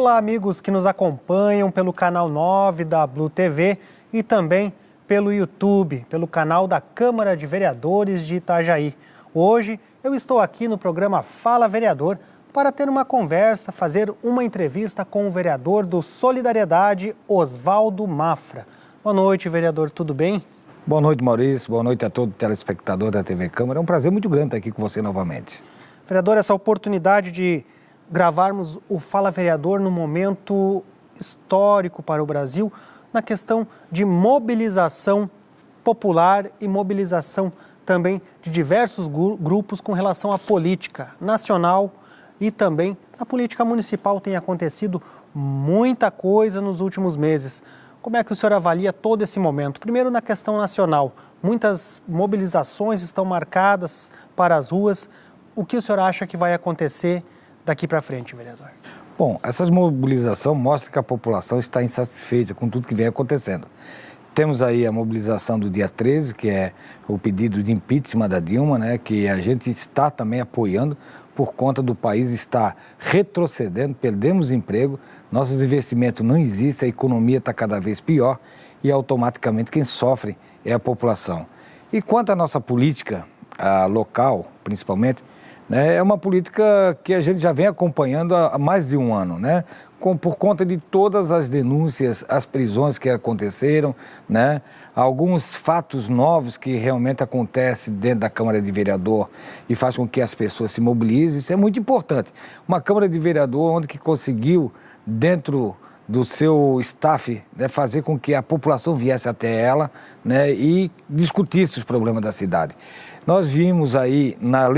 Olá, amigos que nos acompanham pelo canal 9 da Blue TV e também pelo YouTube, pelo canal da Câmara de Vereadores de Itajaí. Hoje eu estou aqui no programa Fala Vereador para ter uma conversa, fazer uma entrevista com o vereador do Solidariedade, Oswaldo Mafra. Boa noite, vereador, tudo bem? Boa noite, Maurício. Boa noite a todo telespectador da TV Câmara. É um prazer muito grande estar aqui com você novamente. Vereador, essa oportunidade de gravarmos o Fala Vereador num momento histórico para o Brasil, na questão de mobilização popular e mobilização também de diversos grupos com relação à política nacional e também na política municipal. Tem acontecido muita coisa nos últimos meses. Como é que o senhor avalia todo esse momento? Primeiro, na questão nacional, muitas mobilizações estão marcadas para as ruas. O que o senhor acha que vai acontecer daqui para frente, vereador? Bom, essas mobilizações mostram que a população está insatisfeita com tudo que vem acontecendo. Temos aí a mobilização do dia 13, que é o pedido de impeachment da Dilma, né, que a gente está também apoiando por conta do país estar retrocedendo, perdemos emprego, nossos investimentos não existem, a economia está cada vez pior e automaticamente quem sofre é a população. E quanto à nossa política local, principalmente, né, é uma política que a gente já vem acompanhando há mais de um ano, né? Por conta de todas as denúncias, as prisões que aconteceram, né? Alguns fatos novos que realmente acontecem dentro da Câmara de Vereador e faz com que as pessoas se mobilizem. Isso é muito importante. Uma Câmara de Vereador onde que conseguiu, dentro do seu staff, né, fazer com que a população viesse até ela, né, e discutisse os problemas da cidade. Nós vimos aí na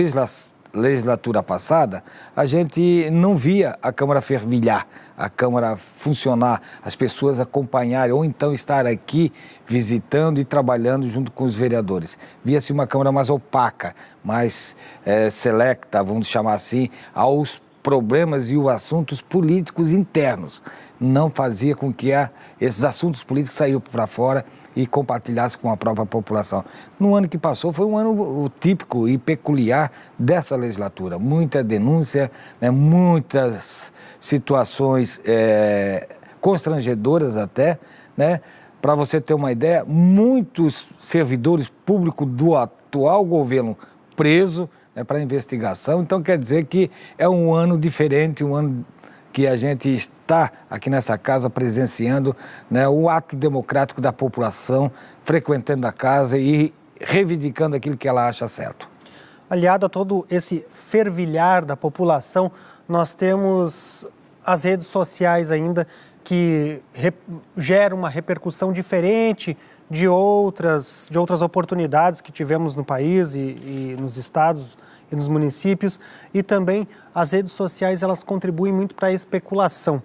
legislatura passada, a gente não via a Câmara fervilhar, a Câmara funcionar, as pessoas acompanharem ou então estar aqui visitando e trabalhando junto com os vereadores. Via-se uma Câmara mais opaca, mais selecta, vamos chamar assim, aos problemas e os assuntos políticos internos. Não fazia com que esses assuntos políticos saíssem para fora e compartilhasse com a própria população. No ano que passou foi um ano típico e peculiar dessa legislatura. Muita denúncia, né, muitas situações constrangedoras até, né? Para você ter uma ideia, muitos servidores públicos do atual governo presos, né, para investigação. Então quer dizer que é um ano diferente, um ano que a gente está aqui nessa casa presenciando, né, o ato democrático da população, frequentando a casa e reivindicando aquilo que ela acha certo. Aliado a todo esse fervilhar da população, nós temos as redes sociais ainda que geram uma repercussão diferente de outras oportunidades que tivemos no país e nos estados e nos municípios, e também as redes sociais, elas contribuem muito para a especulação.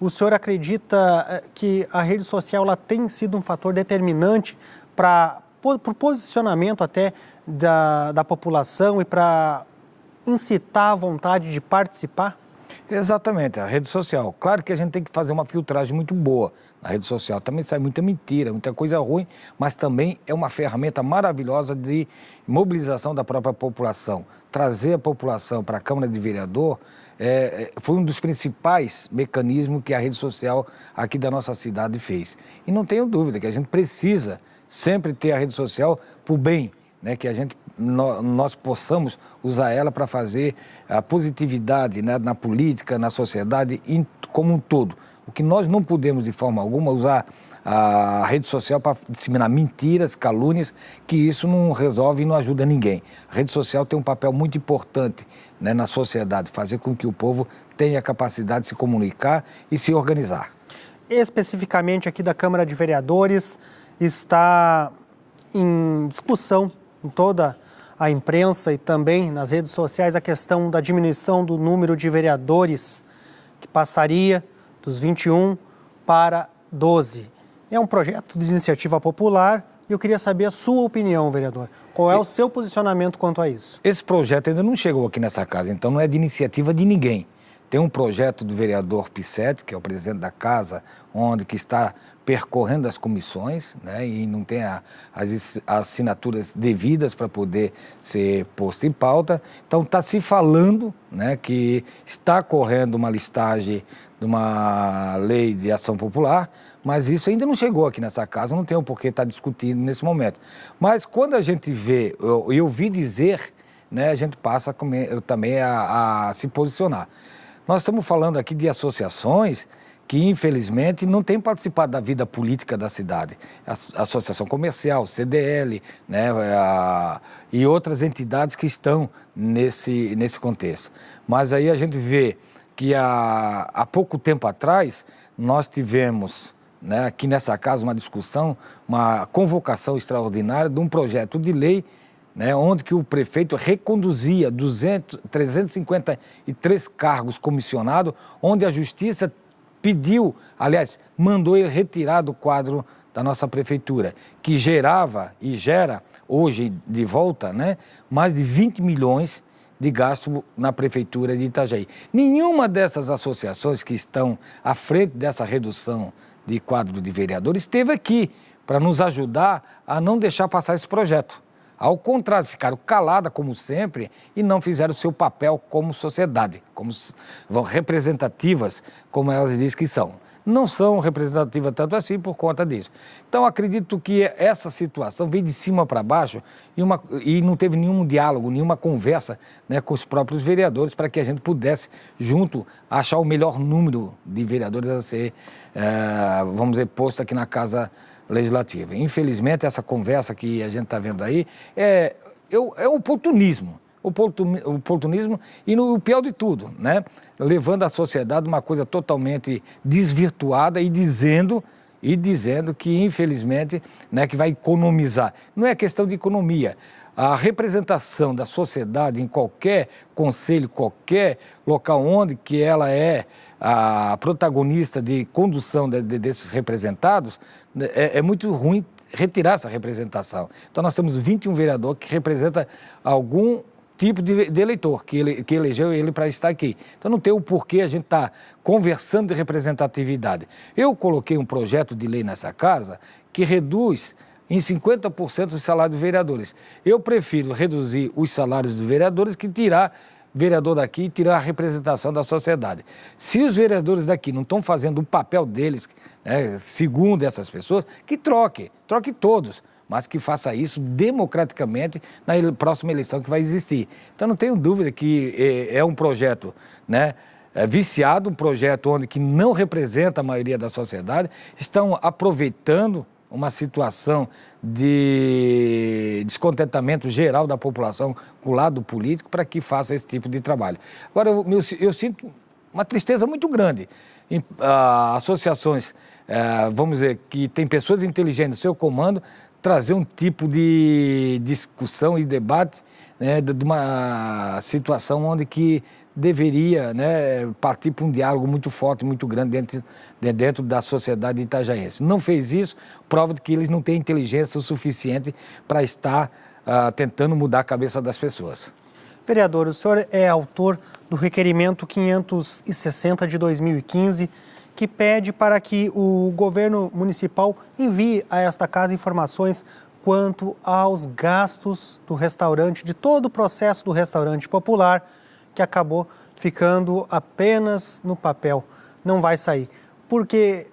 O senhor acredita que a rede social ela tem sido um fator determinante para o posicionamento até da população e para incitar a vontade de participar? Exatamente, a rede social. Claro que a gente tem que fazer uma filtragem muito boa na rede social. Também sai muita mentira, muita coisa ruim, mas também é uma ferramenta maravilhosa de mobilização da própria população. Trazer a população para a Câmara de Vereador foi um dos principais mecanismos que a rede social aqui da nossa cidade fez. E não tenho dúvida que a gente precisa sempre ter a rede social para o bem, né, que nós possamos usar ela para fazer a positividade, né, na política, na sociedade como um todo. O que nós não podemos de forma alguma usar a rede social para disseminar mentiras, calúnias, que isso não resolve e não ajuda ninguém. A rede social tem um papel muito importante, né, na sociedade, fazer com que o povo tenha a capacidade de se comunicar e se organizar. Especificamente aqui da Câmara de Vereadores, está em discussão em toda a imprensa e também nas redes sociais a questão da diminuição do número de vereadores, que passaria dos 21 para 12. É um projeto de iniciativa popular e eu queria saber a sua opinião, vereador. Qual é o seu posicionamento quanto a isso? Esse projeto ainda não chegou aqui nessa casa, então não é de iniciativa de ninguém. tem um projeto do vereador Pissetti, que é o presidente da casa, onde que está percorrendo as comissões, né, e não tem as assinaturas devidas para poder ser posto em pauta. Então está se falando, né, que está correndo uma listagem de uma lei de ação popular, mas isso ainda não chegou aqui nessa casa, não tem o porquê estar discutindo nesse momento. Mas quando a gente vê, eu ouvi dizer, né, a gente passa também a se posicionar. Nós estamos falando aqui de associações que, infelizmente, não têm participado da vida política da cidade. A Associação Comercial, CDL, né, e outras entidades que estão nesse contexto. Mas aí a gente vê que há pouco tempo atrás, nós tivemos, né, aqui nessa casa uma discussão, uma convocação extraordinária de um projeto de lei, né, onde que o prefeito reconduzia 353 cargos comissionados, onde a Justiça pediu, aliás, mandou ele retirar do quadro da nossa prefeitura, que gerava e gera hoje de volta, né, mais de 20 milhões de gasto na prefeitura de Itajaí. Nenhuma dessas associações que estão à frente dessa redução de quadro de vereadores esteve aqui para nos ajudar a não deixar passar esse projeto. Ao contrário, ficaram caladas, como sempre, e não fizeram o seu papel como sociedade, como representativas, como elas dizem que são. Não são representativas tanto assim por conta disso. Então, acredito que essa situação veio de cima para baixo e não teve nenhum diálogo, nenhuma conversa, né, com os próprios vereadores para que a gente pudesse, junto, achar o melhor número de vereadores a ser, vamos dizer, posto aqui na Casa Legislativa. Infelizmente, essa conversa que a gente está vendo aí é oportunismo. Oportunismo e o pior de tudo, né? Levando a sociedade uma coisa totalmente desvirtuada e dizendo que, infelizmente, né, que vai economizar. Não é questão de economia. A representação da sociedade em qualquer conselho, qualquer local onde que ela é a protagonista de condução desses representados, é muito ruim retirar essa representação. Então nós temos 21 vereadores que representam algum tipo de eleitor que elegeu ele para estar aqui. Então não tem o porquê a gente estar conversando de representatividade. Eu coloquei um projeto de lei nessa casa que reduz em 50% os salários dos vereadores. Eu prefiro reduzir os salários dos vereadores que tirar vereador daqui e tirar a representação da sociedade. Se os vereadores daqui não estão fazendo o papel deles, né, segundo essas pessoas, que troque todos, mas que faça isso democraticamente na próxima eleição que vai existir. Então não tenho dúvida que é um projeto, né, viciado, um projeto onde que não representa a maioria da sociedade, estão aproveitando uma situação de descontentamento geral da população com o lado político para que faça esse tipo de trabalho. Agora, eu sinto uma tristeza muito grande em associações, vamos dizer, que tem pessoas inteligentes no seu comando, trazer um tipo de discussão e debate, né, de uma situação onde que deveria, né, partir para um diálogo muito forte, muito grande dentro da sociedade itajaense. Não fez isso, prova de que eles não têm inteligência o suficiente para estar tentando mudar a cabeça das pessoas. Vereador, o senhor é autor do requerimento 560 de 2015, que pede para que o governo municipal envie a esta casa informações quanto aos gastos do restaurante, de todo o processo do restaurante popular, que acabou ficando apenas no papel, não vai sair. Porque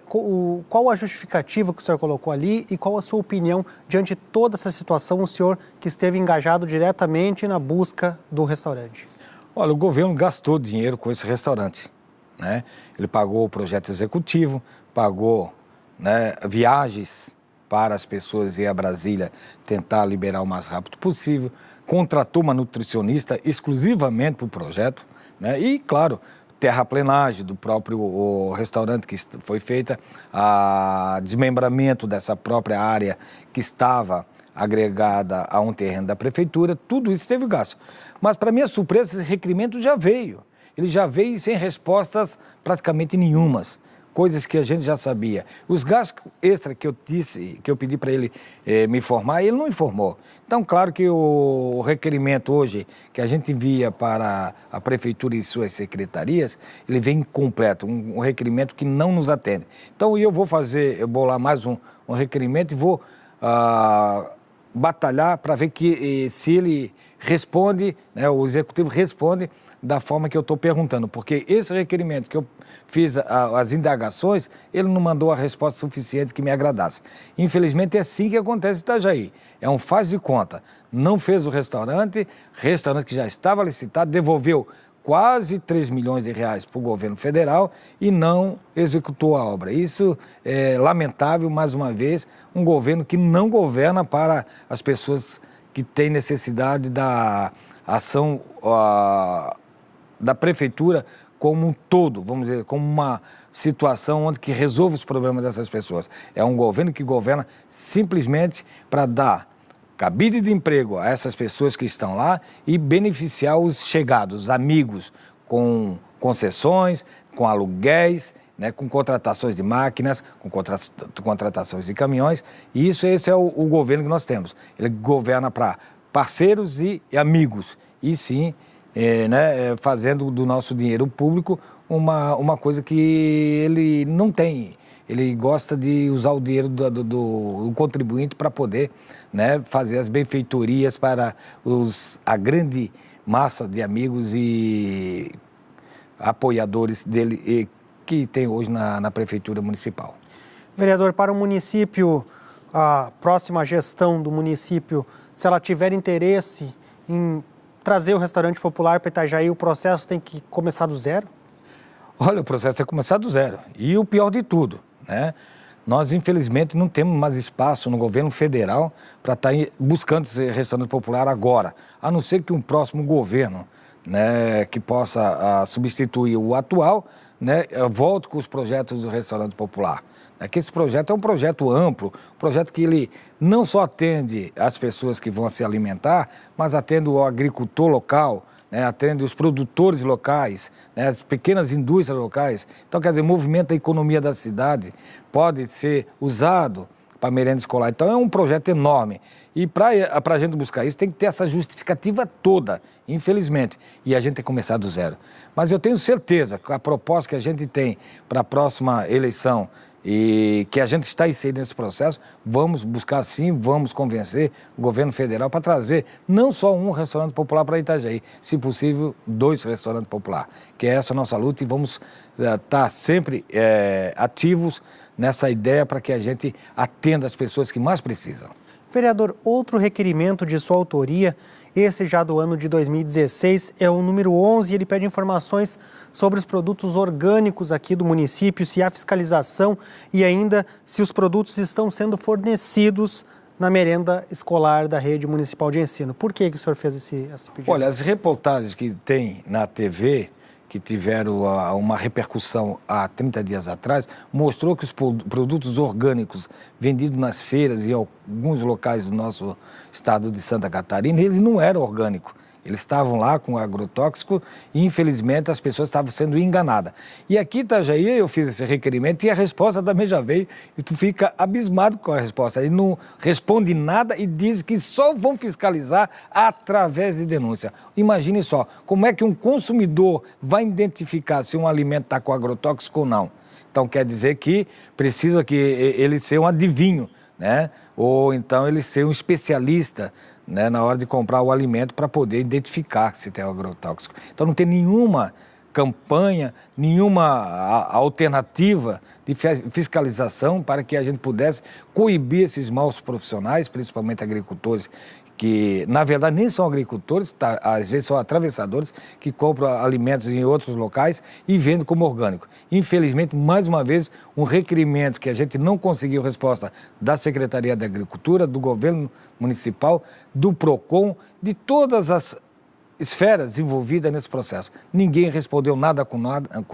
qual a justificativa que o senhor colocou ali e qual a sua opinião diante de toda essa situação, o senhor que esteve engajado diretamente na busca do restaurante? Olha, o governo gastou dinheiro com esse restaurante, né? Ele pagou o projeto executivo, pagou, né, viagens para as pessoas ir a Brasília tentar liberar o mais rápido possível, contratou uma nutricionista exclusivamente para o projeto, né? E, claro, terraplenagem do próprio restaurante que foi feita, a desmembramento dessa própria área que estava agregada a um terreno da prefeitura, tudo isso teve gasto. Mas, para minha surpresa, esse requerimento já veio. Ele já veio sem respostas praticamente nenhumas. coisas que a gente já sabia. Os gastos extras que eu pedi para ele me informar, ele não informou. Então, claro que o requerimento hoje que a gente envia para a Prefeitura e suas secretarias, ele vem incompleto, um requerimento que não nos atende. Então, eu vou bolar mais um requerimento e vou batalhar para ver se ele responde, né, o Executivo responde da forma que eu estou perguntando, porque esse requerimento que eu fiz as indagações, ele não mandou a resposta suficiente que me agradasse. Infelizmente é assim que acontece em Itajaí, é um faz de conta, não fez o restaurante que já estava licitado, devolveu quase 3 milhões de reais para o governo federal e não executou a obra. Isso é lamentável, mais uma vez, um governo que não governa para as pessoas que têm necessidade da ação da prefeitura como um todo, vamos dizer, como uma situação onde que resolve os problemas dessas pessoas. É um governo que governa simplesmente para dar cabide de emprego a essas pessoas que estão lá e beneficiar os chegados, os amigos, com concessões, com aluguéis, né, com contratações de máquinas, com contratações de caminhões. E esse é o governo que nós temos. Ele governa para parceiros e amigos. E sim, fazendo do nosso dinheiro público uma coisa que ele não tem. Ele gosta de usar o dinheiro do contribuinte para poder, né, fazer as benfeitorias para a grande massa de amigos e apoiadores dele que tem hoje na Prefeitura Municipal. Vereador, para o município, a próxima gestão do município, se ela tiver interesse em trazer o restaurante popular para Itajaí, o processo tem que começar do zero? Olha, o processo tem que começar do zero. E o pior de tudo, né? Nós, infelizmente, não temos mais espaço no governo federal para estar buscando esse restaurante popular agora, a não ser que um próximo governo, né, que possa substituir o atual, né, volte com os projetos do restaurante popular. Que esse projeto é um projeto amplo, um projeto que ele não só atende as pessoas que vão se alimentar, mas atende o agricultor local, né, atende os produtores locais, né, as pequenas indústrias locais. Então, quer dizer, movimenta a economia da cidade, pode ser usado para merenda escolar. Então, é um projeto enorme. E para a gente buscar isso, tem que ter essa justificativa toda, infelizmente. E a gente tem que começar do zero. Mas eu tenho certeza que a proposta que a gente tem para a próxima eleição e que a gente está inserido nesse processo, vamos buscar sim, vamos convencer o governo federal para trazer não só um restaurante popular para Itajaí, se possível 2 restaurantes populares, que é essa a nossa luta e vamos estar sempre ativos nessa ideia para que a gente atenda as pessoas que mais precisam. Vereador, outro requerimento de sua autoria, esse já do ano de 2016, é o número 11, e ele pede informações sobre os produtos orgânicos aqui do município, se há fiscalização e ainda se os produtos estão sendo fornecidos na merenda escolar da rede municipal de ensino. Por que o senhor fez esse pedido? Olha, as reportagens que tem na TV, que tiveram uma repercussão há 30 dias atrás, mostrou que os produtos orgânicos vendidos nas feiras e em alguns locais do nosso estado de Santa Catarina, eles não eram orgânicos. Eles estavam lá com agrotóxico e, infelizmente, as pessoas estavam sendo enganadas. E aqui em Itajaí eu fiz esse requerimento e a resposta também já veio e tu fica abismado com a resposta. Ele não responde nada e diz que só vão fiscalizar através de denúncia. Imagine só, como é que um consumidor vai identificar se um alimento está com agrotóxico ou não? Então quer dizer que precisa que ele ser um adivinho, né? Ou então ele ser um especialista, né, na hora de comprar o alimento para poder identificar se tem agrotóxico. Então não tem nenhuma campanha, nenhuma alternativa de fiscalização para que a gente pudesse coibir esses maus profissionais, principalmente agricultores, que na verdade nem são agricultores, às vezes são atravessadores que compram alimentos em outros locais e vendem como orgânico. Infelizmente, mais uma vez, um requerimento que a gente não conseguiu resposta da Secretaria da Agricultura, do Governo Municipal, do PROCON, de todas as esferas envolvidas nesse processo. Ninguém respondeu nada com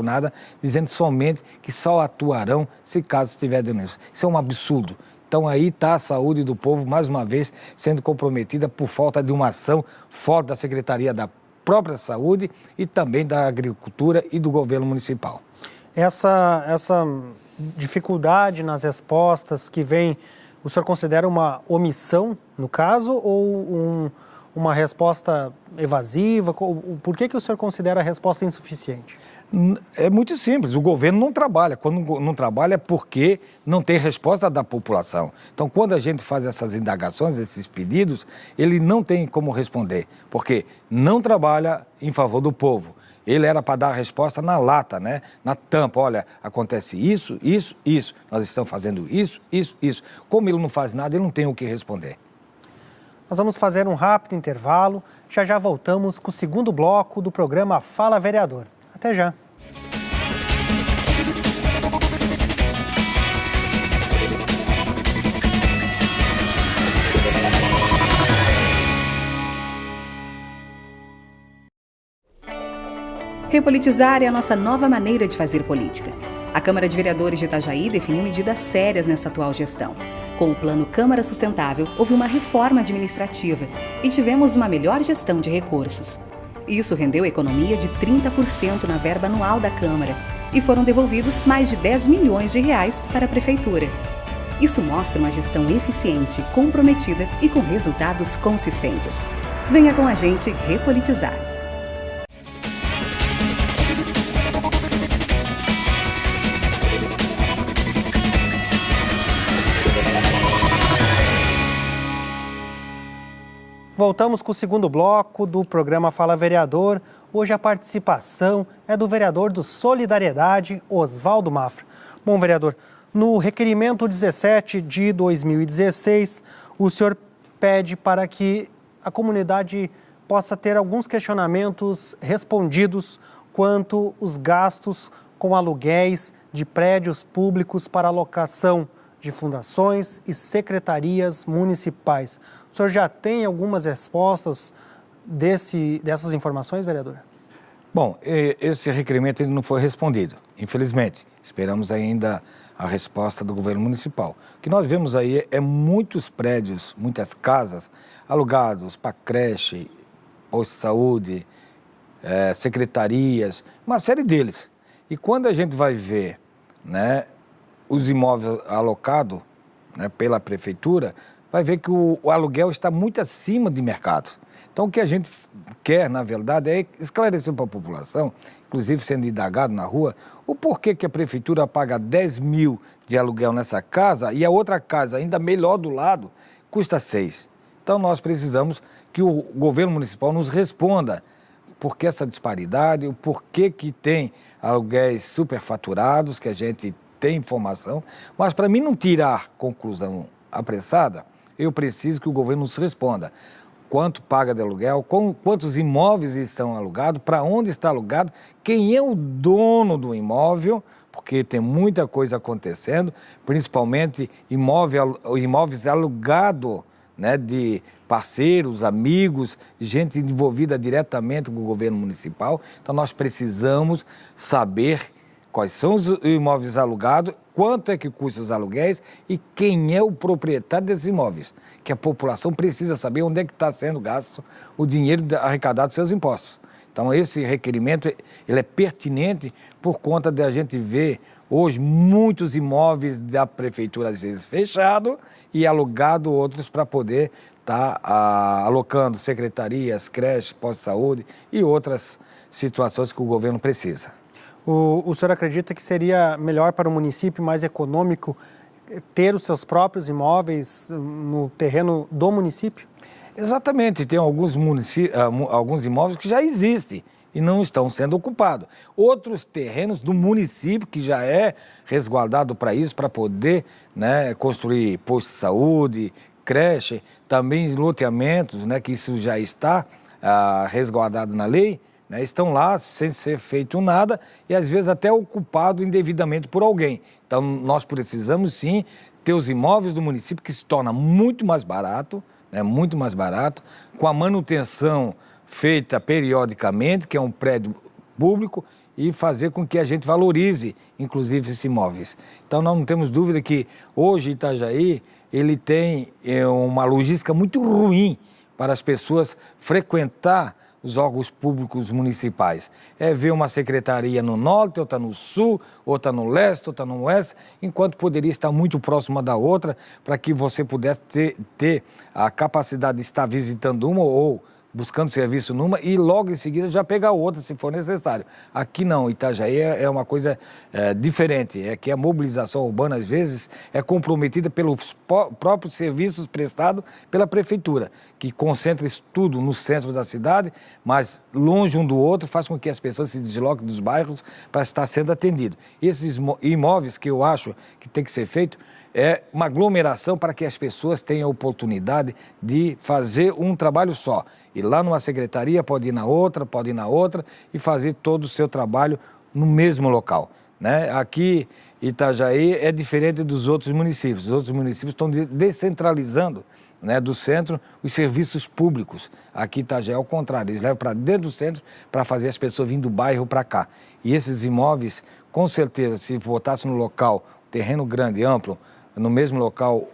nada, dizendo somente que só atuarão se caso estiver denúncia. Isso é um absurdo. Então aí está a saúde do povo, mais uma vez, sendo comprometida por falta de uma ação forte da Secretaria da própria Saúde e também da Agricultura e do Governo Municipal. Essa dificuldade nas respostas que vem, o senhor considera uma omissão, no caso, ou uma resposta evasiva? Por que o senhor considera a resposta insuficiente? É muito simples, o governo não trabalha. Quando não trabalha é porque não tem resposta da população. Então, quando a gente faz essas indagações, esses pedidos, ele não tem como responder, porque não trabalha em favor do povo. Ele era para dar a resposta na lata, né? Na tampa. Olha, acontece isso, isso, isso. Nós estamos fazendo isso, isso, isso. Como ele não faz nada, ele não tem o que responder. Nós vamos fazer um rápido intervalo. Já voltamos com o segundo bloco do programa Fala Vereador. Até já. Repolitizar é a nossa nova maneira de fazer política. A Câmara de Vereadores de Itajaí definiu medidas sérias nesta atual gestão. Com o Plano Câmara Sustentável, houve uma reforma administrativa e tivemos uma melhor gestão de recursos. Isso rendeu economia de 30% na verba anual da Câmara e foram devolvidos mais de 10 milhões de reais para a Prefeitura. Isso mostra uma gestão eficiente, comprometida e com resultados consistentes. Venha com a gente repolitizar. Voltamos com o segundo bloco do programa Fala Vereador. Hoje a participação é do vereador do Solidariedade, Oswaldo Mafra. Bom, vereador, no requerimento 17 de 2016, o senhor pede para que a comunidade possa ter alguns questionamentos respondidos quanto os gastos com aluguéis de prédios públicos para alocação de fundações e secretarias municipais. O senhor já tem algumas respostas dessas informações, vereador? Bom, esse requerimento ainda não foi respondido, infelizmente. Esperamos ainda a resposta do governo municipal. O que nós vemos aí é muitos prédios, muitas casas alugados para creche, posto de saúde, secretarias, uma série deles. E quando a gente vai ver, né, os imóveis alocados, né, pela prefeitura, vai ver que o aluguel está muito acima de mercado. Então, o que a gente quer, na verdade, é esclarecer para a população, inclusive sendo indagado na rua, o porquê que a prefeitura paga 10 mil de aluguel nessa casa e a outra casa, ainda melhor do lado, custa 6. Então, nós precisamos que o governo municipal nos responda por que essa disparidade, o porquê que tem aluguéis superfaturados, que a gente tem informação, mas para mim não tirar conclusão apressada, eu preciso que o governo nos responda. Quanto paga de aluguel, quantos imóveis estão alugados, para onde está alugado, quem é o dono do imóvel, porque tem muita coisa acontecendo, principalmente imóveis alugados, né, de parceiros, amigos, gente envolvida diretamente com o governo municipal. Então nós precisamos saber quais são os imóveis alugados, quanto é que custa os aluguéis e quem é o proprietário desses imóveis. Que a população precisa saber onde é que está sendo gasto o dinheiro arrecadado dos seus impostos. Então esse requerimento ele é pertinente por conta de a gente ver hoje muitos imóveis da prefeitura às vezes fechados e alugado outros para poder estar alocando secretarias, creches, postos de saúde e outras situações que o governo precisa. O senhor acredita que seria melhor para o município, mais econômico, ter os seus próprios imóveis no terreno do município? Exatamente, tem alguns imóveis que já existem e não estão sendo ocupados. Outros terrenos do município que já é resguardado para isso, para poder, né, construir postos de saúde, creche, também loteamentos, né, que isso já está resguardado na lei, né, estão lá sem ser feito nada e às vezes até ocupado indevidamente por alguém. Então nós precisamos sim ter os imóveis do município que se torna muito mais barato, né, muito mais barato, com a manutenção feita periodicamente, que é um prédio público, e fazer com que a gente valorize, inclusive, esses imóveis. Então nós não temos dúvida que hoje Itajaí ele tem uma logística muito ruim para as pessoas frequentar os órgãos públicos municipais. É ver uma secretaria no norte, outra no sul, outra no leste, outra no oeste, enquanto poderia estar muito próxima da outra, para que você pudesse ter a capacidade de estar visitando uma ou buscando serviço numa e logo em seguida já pegar outra, se for necessário. Aqui não, Itajaí é uma coisa diferente, é que a mobilização urbana, às vezes, é comprometida pelos próprios serviços prestados pela prefeitura, que concentra isso tudo no centro da cidade, mas longe um do outro, faz com que as pessoas se desloquem dos bairros para estar sendo atendido. Esses imóveis que eu acho que tem que ser feito, é uma aglomeração para que as pessoas tenham a oportunidade de fazer um trabalho só. Ir lá numa secretaria, pode ir na outra e fazer todo o seu trabalho no mesmo local, né? Aqui, Itajaí é diferente dos outros municípios. Os outros municípios estão descentralizando, né, do centro os serviços públicos. Aqui, Itajaí é o contrário, eles levam para dentro do centro para fazer as pessoas virem do bairro para cá. E esses imóveis, com certeza, se botasse no local, terreno grande, amplo, no mesmo local,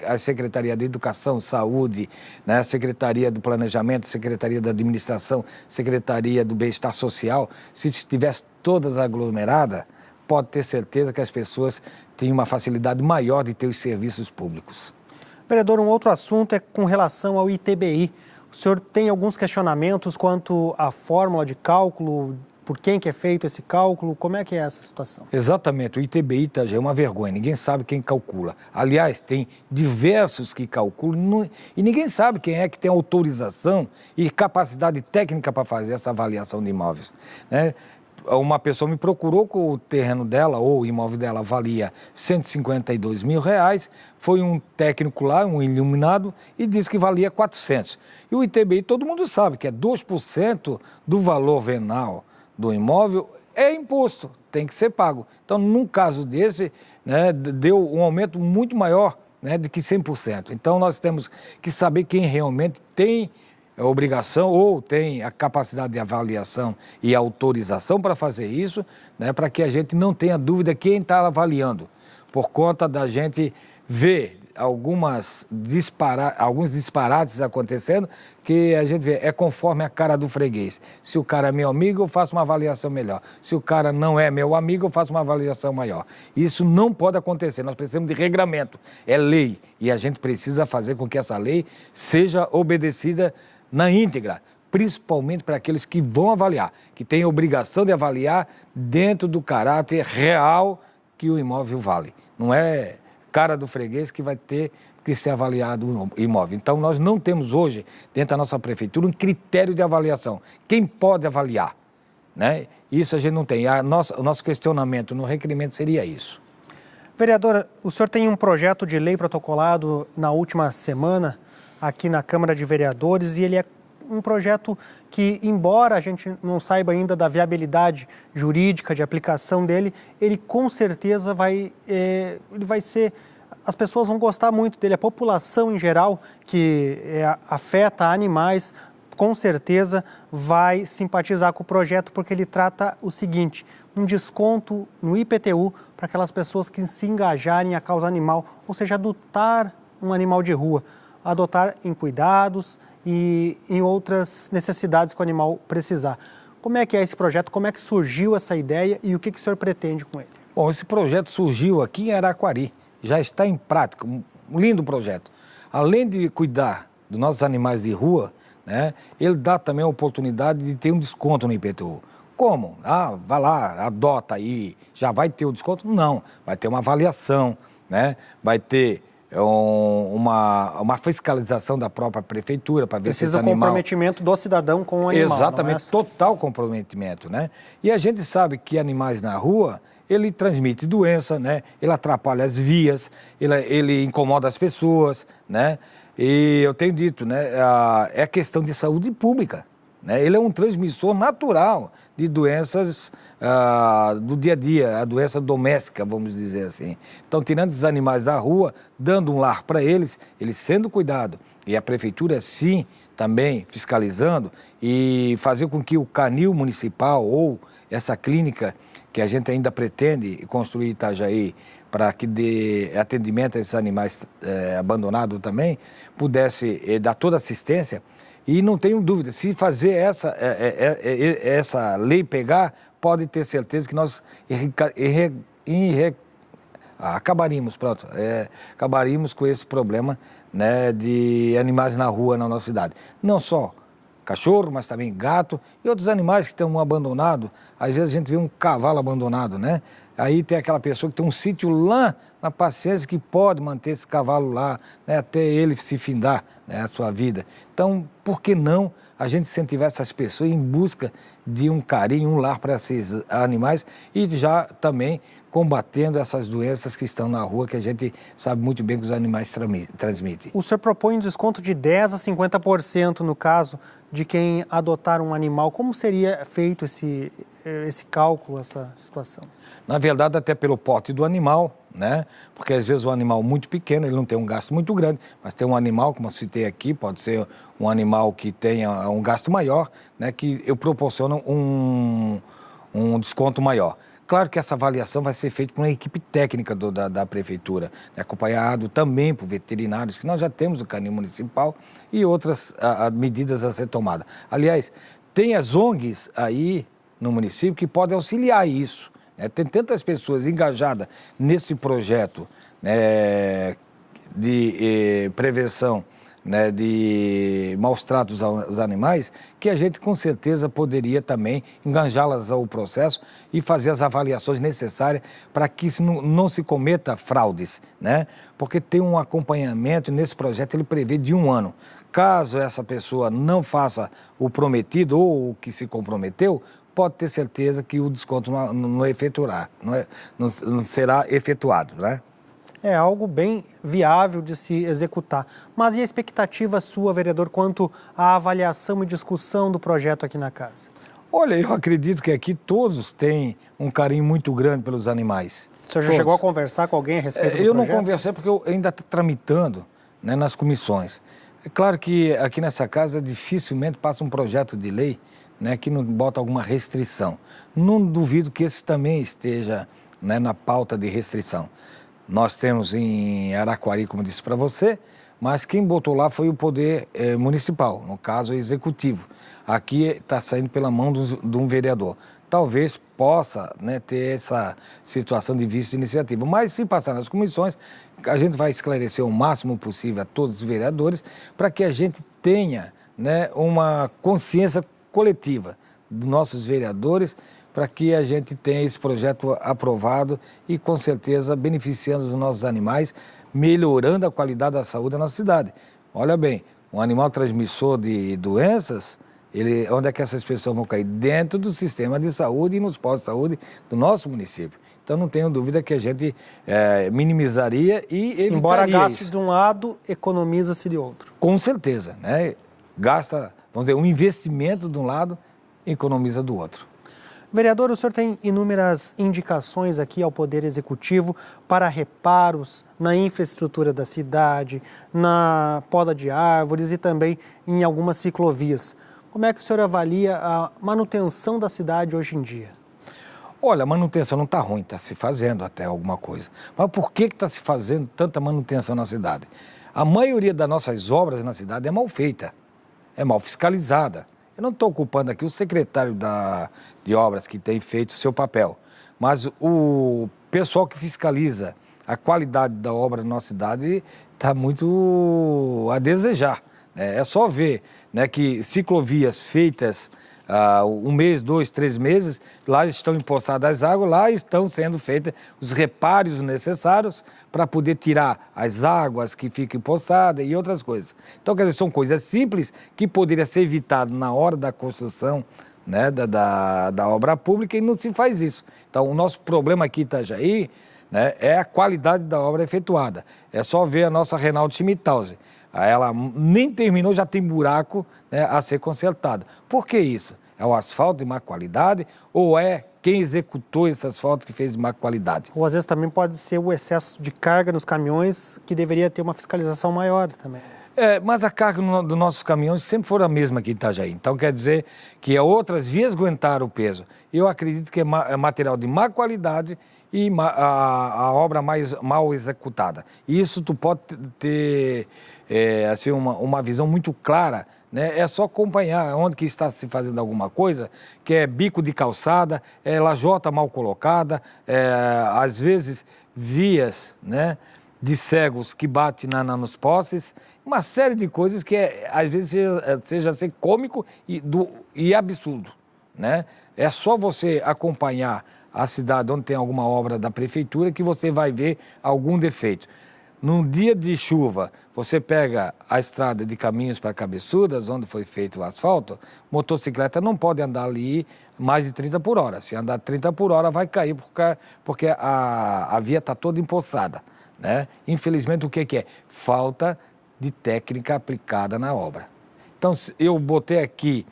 a Secretaria de Educação, Saúde, né, a Secretaria do Planejamento, a Secretaria da Administração, Secretaria do Bem-Estar Social, se estivesse todas aglomeradas, pode ter certeza que as pessoas têm uma facilidade maior de ter os serviços públicos. Vereador, um outro assunto é com relação ao ITBI. O senhor tem alguns questionamentos quanto à fórmula de cálculo, por quem que é feito esse cálculo, como é que é essa situação? Exatamente, o ITBI é uma vergonha, ninguém sabe quem calcula. Aliás, tem diversos que calculam e ninguém sabe quem é que tem autorização e capacidade técnica para fazer essa avaliação de imóveis, né? Uma pessoa me procurou com o terreno dela, ou o imóvel dela valia R$152 mil, foi um técnico lá, um iluminado, e disse que valia 400. E o ITBI, todo mundo sabe que é 2% do valor venal do imóvel, é imposto, tem que ser pago. Então, num caso desse, né, deu um aumento muito maior, né, de que 100%. Então, nós temos que saber quem realmente tem a obrigação ou tem a capacidade de avaliação e autorização para fazer isso, né, para que a gente não tenha dúvida quem está avaliando, por conta da gente ver alguns disparates acontecendo, que a gente vê, é conforme a cara do freguês. Se o cara é meu amigo, eu faço uma avaliação melhor. Se o cara não é meu amigo, eu faço uma avaliação maior. Isso não pode acontecer, nós precisamos de regramento, é lei, e a gente precisa fazer com que essa lei seja obedecida na íntegra, principalmente para aqueles que vão avaliar, que têm a obrigação de avaliar dentro do caráter real que o imóvel vale. Não é cara do freguês que vai ter que ser avaliado o imóvel. Então, nós não temos hoje, dentro da nossa prefeitura, um critério de avaliação. Quem pode avaliar, né? Isso a gente não tem. O nosso questionamento no requerimento seria isso. Vereadora, o senhor tem um projeto de lei protocolado na última semana aqui na Câmara de Vereadores e ele é um projeto que, embora a gente não saiba ainda da viabilidade jurídica de aplicação dele, ele com certeza ele vai ser... As pessoas vão gostar muito dele, a população em geral que afeta animais, com certeza vai simpatizar com o projeto, porque ele trata o seguinte: um desconto no IPTU para aquelas pessoas que se engajarem a causa animal, ou seja, adotar um animal de rua, adotar em cuidados e em outras necessidades que o animal precisar. Como é que é esse projeto? Como é que surgiu essa ideia e o que o senhor pretende com ele? Bom, esse projeto surgiu aqui em Araquari, já está em prática, um lindo projeto. Além de cuidar dos nossos animais de rua, né, ele dá também a oportunidade de ter um desconto no IPTU. Como? Vai lá, adota aí, já vai ter o desconto? Não, vai ter uma avaliação, né, vai ter uma fiscalização da própria prefeitura para ver se esse animal... Precisa comprometimento do cidadão com o animal. Exatamente, total comprometimento, né? E a gente sabe que animais na rua, ele transmite doença, né? Ele atrapalha as vias, ele incomoda as pessoas, né? E eu tenho dito, né? É questão de saúde pública, né? Ele é um transmissor natural de doenças do dia a dia, a doença doméstica, vamos dizer assim. Então, tirando esses animais da rua, dando um lar para eles sendo cuidado. E a prefeitura, sim, também fiscalizando e fazer com que o canil municipal ou essa clínica que a gente ainda pretende construir em Itajaí para que dê atendimento a esses animais abandonados também, pudesse dar toda assistência. E não tenho dúvida, se fazer essa lei pegar, pode ter certeza que nós acabaríamos com esse problema, né, de animais na rua na nossa cidade. Não só cachorro, mas também gato e outros animais que estão abandonados. Às vezes a gente vê um cavalo abandonado, né? Aí tem aquela pessoa que tem um sítio lá na Paciência que pode manter esse cavalo lá, né, até ele se findar, né, a sua vida. Então, por que não a gente incentivar essas pessoas em busca de um carinho, um lar para esses animais e já também combatendo essas doenças que estão na rua, que a gente sabe muito bem que os animais transmitem. O senhor propõe um desconto de 10% a 50% no caso de quem adotar um animal. Como seria feito esse cálculo, essa situação? Na verdade, até pelo porte do animal, né? Porque às vezes o animal muito pequeno, ele não tem um gasto muito grande, mas tem um animal, como eu citei aqui, pode ser um animal que tenha um gasto maior, né? Que eu proporciono um desconto maior. Claro que essa avaliação vai ser feita por uma equipe técnica da prefeitura, né, acompanhado também por veterinários, que nós já temos o canil municipal e outras medidas a ser tomadas. Aliás, tem as ONGs aí no município que podem auxiliar isso. Né? Tem tantas pessoas engajadas nesse projeto, né, de prevenção, né, de maus tratos aos animais, que a gente com certeza poderia também enganjá-las ao processo e fazer as avaliações necessárias para que não se cometa fraudes, né? Porque tem um acompanhamento nesse projeto, ele prevê de 1 ano. Caso essa pessoa não faça o prometido ou o que se comprometeu, pode ter certeza que o desconto não será efetuado, né? É algo bem viável de se executar. Mas e a expectativa sua, vereador, quanto à avaliação e discussão do projeto aqui na casa? Olha, eu acredito que aqui todos têm um carinho muito grande pelos animais. O senhor já chegou a conversar com alguém a respeito do projeto? Eu não conversei porque eu ainda estou tramitando, né, nas comissões. É claro que aqui nessa casa dificilmente passa um projeto de lei, né, que não bota alguma restrição. Não duvido que esse também esteja, né, na pauta de restrição. Nós temos em Araquari, como disse para você, mas quem botou lá foi o poder municipal, no caso o executivo. Aqui está saindo pela mão de um vereador. Talvez possa, né, ter essa situação de vice-iniciativa, mas se passar nas comissões, a gente vai esclarecer o máximo possível a todos os vereadores para que a gente tenha, né, uma consciência coletiva dos nossos vereadores, para que a gente tenha esse projeto aprovado e, com certeza, beneficiando os nossos animais, melhorando a qualidade da saúde da nossa cidade. Olha bem, um animal transmissor de doenças, onde é que essas pessoas vão cair? Dentro do sistema de saúde e nos postos de saúde do nosso município. Então, não tenho dúvida que a gente minimizaria e evitaria Embora gaste isso. de um lado, economiza-se de outro. Com certeza, né? Gasta, vamos dizer, um investimento de um lado, economiza do outro. Vereador, o senhor tem inúmeras indicações aqui ao Poder Executivo para reparos na infraestrutura da cidade, na poda de árvores e também em algumas ciclovias. Como é que o senhor avalia a manutenção da cidade hoje em dia? Olha, a manutenção não está ruim, está se fazendo até alguma coisa. Mas por que está se fazendo tanta manutenção na cidade? A maioria das nossas obras na cidade é mal feita, é mal fiscalizada. Eu não estou ocupando aqui o secretário de obras que tem feito o seu papel, mas o pessoal que fiscaliza a qualidade da obra na nossa cidade está muito a desejar. É só ver, né, que ciclovias feitas 1 mês, 2, 3 meses, lá estão empoçadas as águas, lá estão sendo feitos os reparos necessários para poder tirar as águas que ficam empoçadas e outras coisas. Então, quer dizer, são coisas simples que poderiam ser evitadas na hora da construção, né, da obra pública, e não se faz isso. Então, o nosso problema aqui em Itajaí, né, é a qualidade da obra efetuada. É só ver a nossa Reinaldo Schmittausen. Ela nem terminou, já tem buraco, né, a ser consertado. Por que isso? É o asfalto de má qualidade ou é quem executou esse asfalto que fez de má qualidade? Ou às vezes também pode ser o excesso de carga nos caminhões, que deveria ter uma fiscalização maior também. Mas a carga dos nossos caminhões sempre foi a mesma aqui em Itajaí. Então quer dizer que outras vias aguentaram o peso. Eu acredito que é material de má qualidade e a obra mais mal executada. Isso tu pode ter assim, uma visão muito clara, né? É só acompanhar onde que está se fazendo alguma coisa, que é bico de calçada, lajota mal colocada, às vezes vias, né, de cegos que batem nos postes, uma série de coisas que às vezes seja ser cômico e absurdo, né? É só você acompanhar a cidade onde tem alguma obra da prefeitura que você vai ver algum defeito. Num dia de chuva, você pega a estrada de Caminhos para Cabeçudas, onde foi feito o asfalto, motocicleta não pode andar ali mais de 30 por hora. Se andar 30 por hora, vai cair, porque a via está toda empoçada, né? Infelizmente, o que é? Falta de técnica aplicada na obra. Então, eu botei aqui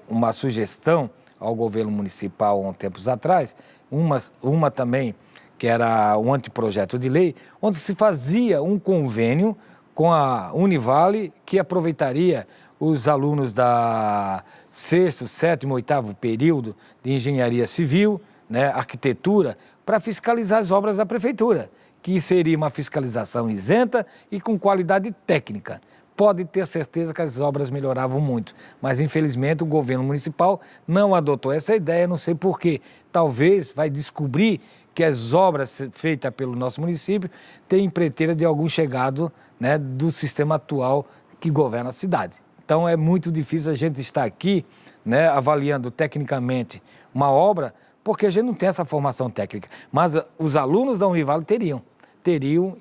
uma sugestão ao governo municipal há tempos atrás, uma também, que era um anteprojeto de lei, onde se fazia um convênio com a Univale, que aproveitaria os alunos da 6º, 7º, 8º período de engenharia civil, né, arquitetura, para fiscalizar as obras da prefeitura, que seria uma fiscalização isenta e com qualidade técnica. Pode ter certeza que as obras melhoravam muito, mas infelizmente o governo municipal não adotou essa ideia, não sei por quê. Talvez vai descobrir que as obras feitas pelo nosso município têm empreiteira de algum chegado, né, do sistema atual que governa a cidade. Então é muito difícil a gente estar aqui, né, avaliando tecnicamente uma obra, porque a gente não tem essa formação técnica. Mas os alunos da Univale teriam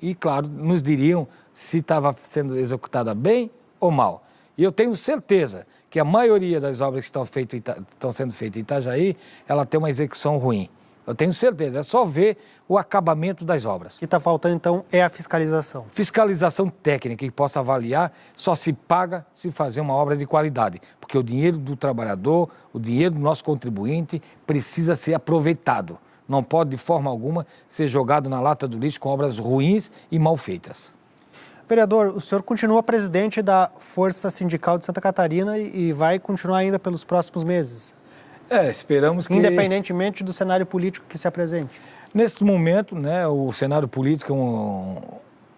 e, claro, nos diriam se estava sendo executada bem ou mal. E eu tenho certeza que a maioria das obras que estão sendo feitas em Itajaí, ela tem uma execução ruim. Eu tenho certeza, é só ver o acabamento das obras. O que está faltando, então, é a fiscalização. Fiscalização técnica que possa avaliar, só se paga se fazer uma obra de qualidade, porque o dinheiro do trabalhador, o dinheiro do nosso contribuinte precisa ser aproveitado. Não pode, de forma alguma, ser jogado na lata do lixo com obras ruins e mal feitas. Vereador, o senhor continua presidente da Força Sindical de Santa Catarina e vai continuar ainda pelos próximos meses? Esperamos que... Independentemente do cenário político que se apresente. Nesse momento, né, o cenário político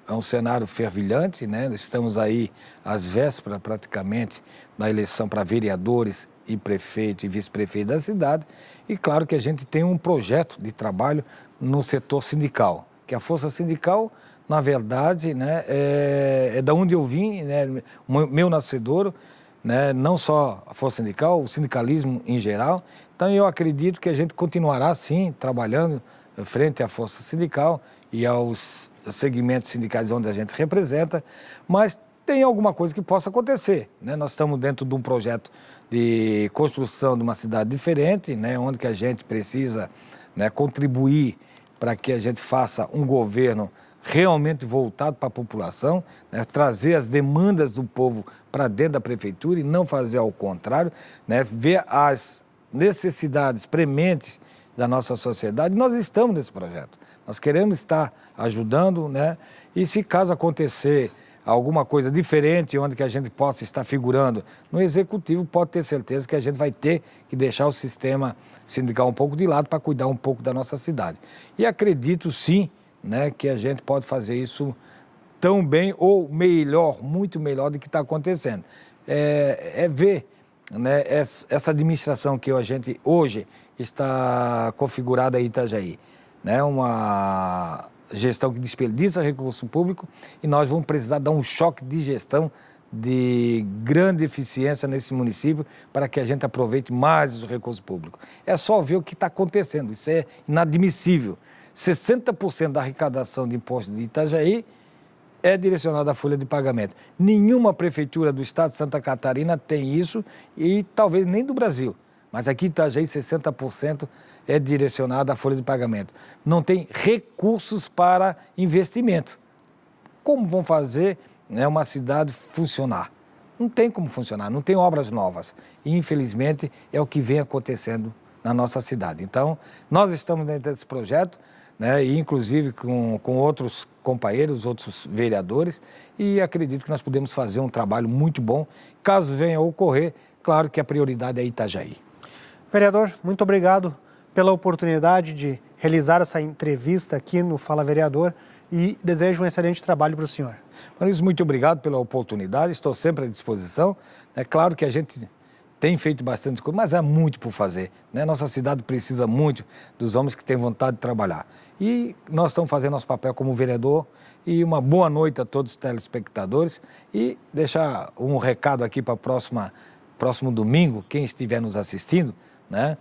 é um cenário fervilhante, né? Estamos aí às vésperas, praticamente, da eleição para vereadores e prefeito e vice-prefeito da cidade. E claro que a gente tem um projeto de trabalho no setor sindical, que a Força Sindical, na verdade, né, é da onde eu vim, né, meu nascedouro, né, não só a Força Sindical, o sindicalismo em geral. Então eu acredito que a gente continuará, sim, trabalhando frente à Força Sindical e aos segmentos sindicais onde a gente representa, mas tem alguma coisa que possa acontecer, né? Nós estamos dentro de um projeto de construção de uma cidade diferente, né, onde que a gente precisa, né, contribuir para que a gente faça um governo realmente voltado para a população, né, trazer as demandas do povo para dentro da prefeitura e não fazer ao contrário, né, ver as necessidades prementes da nossa sociedade. Nós estamos nesse projeto, nós queremos estar ajudando, né, e se caso acontecer alguma coisa diferente, onde que a gente possa estar figurando no executivo, pode ter certeza que a gente vai ter que deixar o sistema sindical um pouco de lado para cuidar um pouco da nossa cidade. E acredito sim, né, que a gente pode fazer isso tão bem ou melhor, muito melhor do que está acontecendo. É ver, né, essa administração que a gente hoje está configurada em Itajaí, né, uma gestão que desperdiça recurso público, e nós vamos precisar dar um choque de gestão de grande eficiência nesse município para que a gente aproveite mais o recurso público. É só ver o que está acontecendo, isso é inadmissível. 60% da arrecadação de impostos de Itajaí é direcionada à folha de pagamento. Nenhuma prefeitura do estado de Santa Catarina tem isso, e talvez nem do Brasil. Mas aqui em Itajaí 60% é direcionada à folha de pagamento. Não tem recursos para investimento. Como vão fazer, né, uma cidade funcionar? Não tem como funcionar, não tem obras novas. E, infelizmente, é o que vem acontecendo na nossa cidade. Então, nós estamos dentro desse projeto, né, e inclusive com outros companheiros, outros vereadores, e acredito que nós podemos fazer um trabalho muito bom. Caso venha a ocorrer, claro que a prioridade é Itajaí. Vereador, muito obrigado pela oportunidade de realizar essa entrevista aqui no Fala Vereador e desejo um excelente trabalho para o senhor. Maurício, muito obrigado pela oportunidade, estou sempre à disposição. É claro que a gente tem feito bastante coisa, mas há muito por fazer, né? Nossa cidade precisa muito dos homens que têm vontade de trabalhar. E nós estamos fazendo nosso papel como vereador. E uma boa noite a todos os telespectadores. E deixar um recado aqui para próximo domingo, quem estiver nos assistindo, né?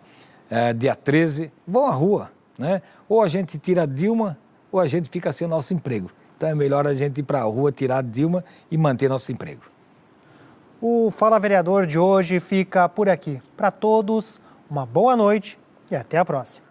Dia 13, vão à rua, né? Ou a gente tira a Dilma, ou a gente fica sem o nosso emprego. Então é melhor a gente ir para a rua, tirar a Dilma e manter nosso emprego. O Fala Vereador de hoje fica por aqui. Para todos, uma boa noite e até a próxima.